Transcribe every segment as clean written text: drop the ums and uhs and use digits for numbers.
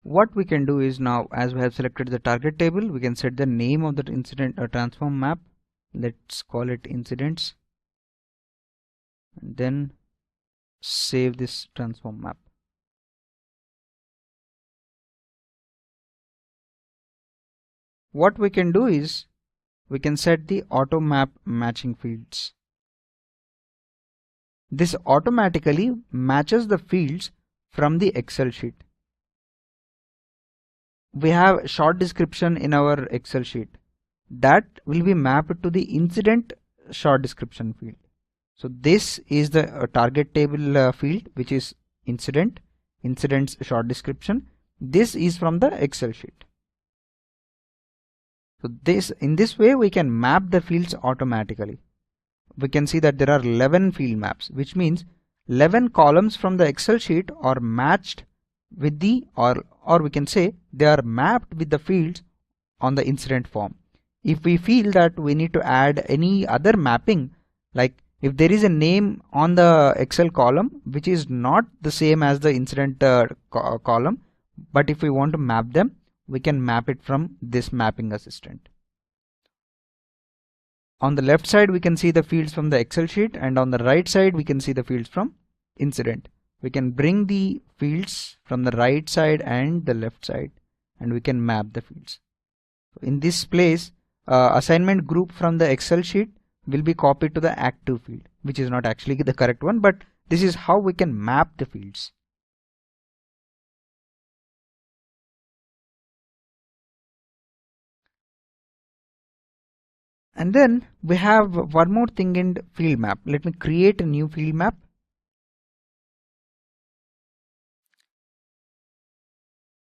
What we can do is, now as we have selected the target table, we can set the name of that incident transform map. Let's call it incidents, and then save this transform map. What we can do is, we can set the auto map matching fields. This automatically matches the fields from the Excel sheet. We have short description in our Excel sheet that will be mapped to the incident short description field. So this is the target table field, which is incidents short description. This is from the Excel sheet. So in this way we can map the fields automatically. We can see that there are 11 field maps, which means 11 columns from the Excel sheet are matched with the, or we can say they are mapped with the fields on the incident form. If we feel that we need to add any other mapping, like if there is a name on the Excel column which is not the same as the incident column, but if we want to map them, we can map it from this mapping assistant. On the left side we can see the fields from the Excel sheet, and on the right side we can see the fields from incident. We can bring the fields from the right side and the left side, and we can map the fields. In this place, assignment group from the Excel sheet will be copied to the active field, which is not actually the correct one, but this is how we can map the fields. And then we have one more thing in field map. Let me create a new field map.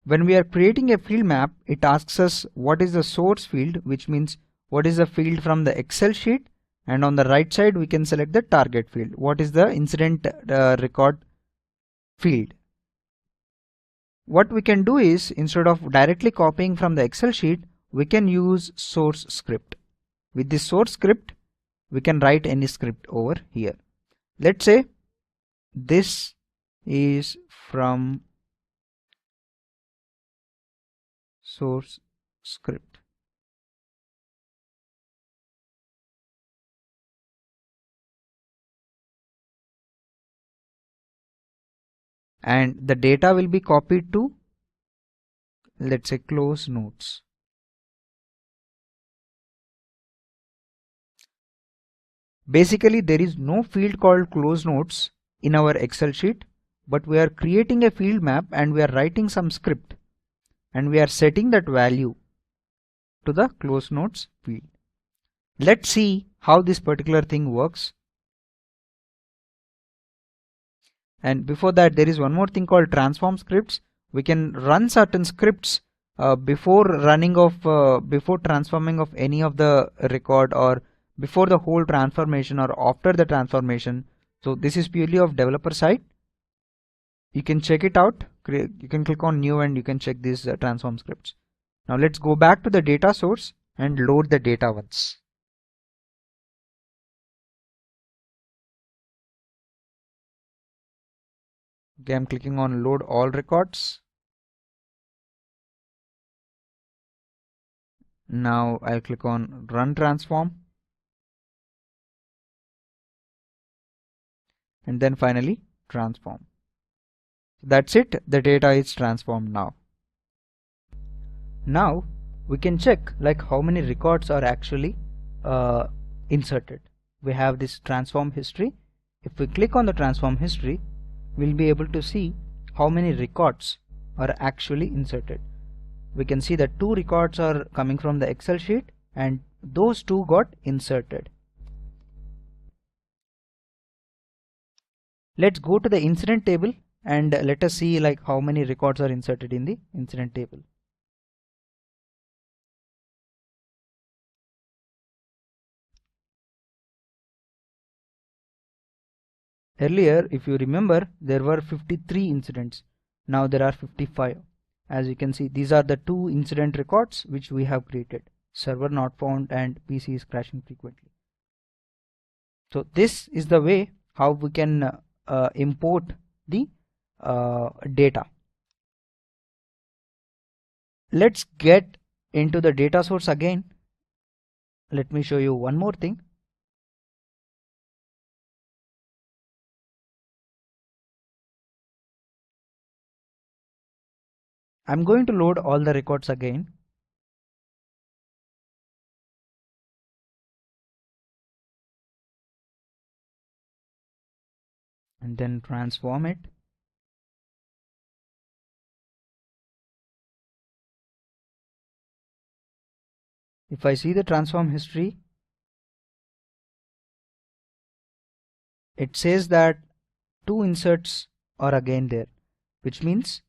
When we are creating a field map, it asks us what is the source field, which means what is the field from the Excel sheet, and on the right side we can select the target field, what is the incident record field. What we can do is, instead of directly copying from the Excel sheet, we can use source script. With this source script, we can write any script over here. Let's say this is from source script. And the data will be copied to, let's say, close notes. Basically, there is no field called close notes in our Excel sheet, but we are creating a field map and we are writing some script, and we are setting that value to the close notes field. Let's see how this particular thing works. And before that, there is one more thing called transform scripts. We can run certain scripts before transforming of any of the record, or before the whole transformation, or after the transformation. So this is purely of developer side. You can check it out. You can click on new and you can check these transform scripts. Now let's go back to the data source and load the data once. Okay, I'm clicking on load all records. Now I'll click on run transform, and then finally transform. That's it, the data is transformed now. Now we can check like how many records are actually inserted. We have this transform history. If we click on the transform history, we'll be able to see how many records are actually inserted. We can see that 2 records are coming from the Excel sheet, and those 2 got inserted. Let's go to the incident table and let us see like how many records are inserted in the incident table. Earlier, if you remember, there were 53 incidents. Now there are 55. As you can see, these are the 2 incident records which we have created: server not found and PC is crashing frequently. So this is the way how we can import the data. Let's get into the data source again. Let me show you one more thing. I'm going to load all the records again. And then transform it. If I see the transform history, it says that 2 inserts are again there, which means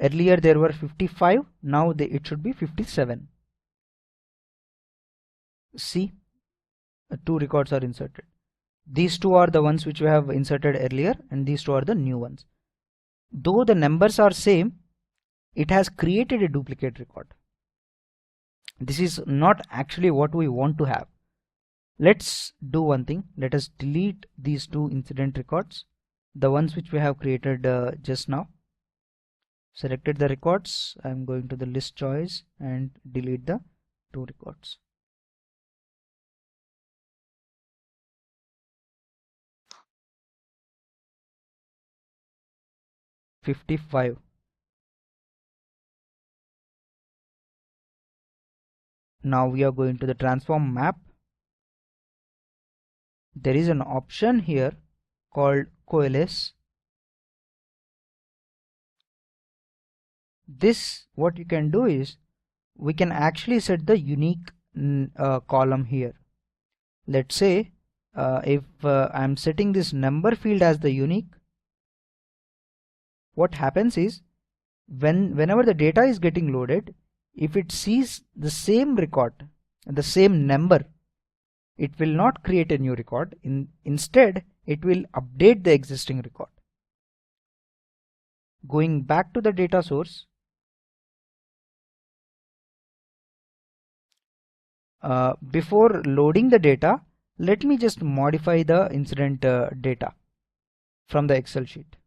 earlier there were 55, now it should be 57. See, 2 records are inserted. These 2 are the ones which we have inserted earlier, and these 2 are the new ones. Though the numbers are same, it has created a duplicate record. This is not actually what we want to have. Let's do one thing. Let us delete these 2 incident records, the ones which we have created just now. Selected the records. I'm going to the list choice and delete the 2 records. $55. Now we are going to the transform map. There is an option here called coalesce. This, what you can do is, we can actually set the unique column here. Let's say if I'm setting this number field as the unique, what happens is, whenever the data is getting loaded, if it sees the same record, the same number, it will not create a new record. Instead, it will update the existing record. Going back to the data source, before loading the data, let me just modify the incident data from the Excel sheet.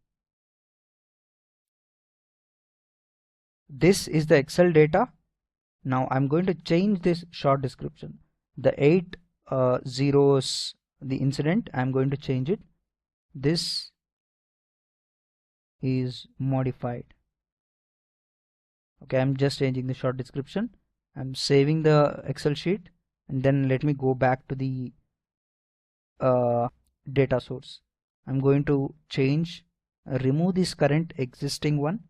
This is the Excel data. Now I'm going to change this short description. The 8 zeros, the incident, I'm going to change it. This is modified. Okay, I'm just changing the short description. I'm saving the Excel sheet, and then let me go back to the data source. I'm going to change, remove this current existing one.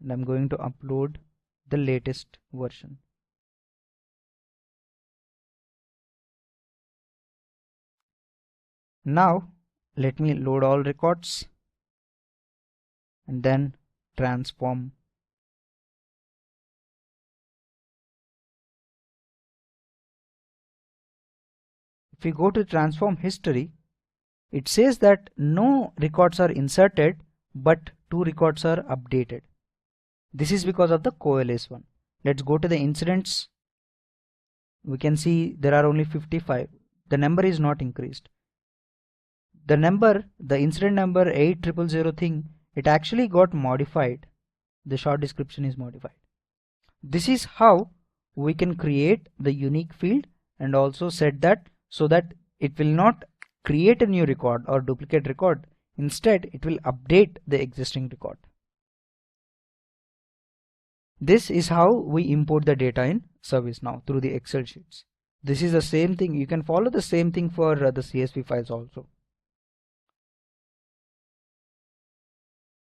And I'm going to upload the latest version. Now let me load all records and then transform. If we go to transform history, it says that no records are inserted, but 2 records are updated. This is because of the coalesce one. Let's go to the incidents. We can see there are only 55. The number is not increased. The number, the incident number 8000 thing, it actually got modified. The short description is modified. This is how we can create the unique field and also set that so that it will not create a new record or duplicate record. Instead, it will update the existing record. This is how we import the data in ServiceNow through the Excel sheets. This is the same thing. You can follow the same thing for the CSV files also.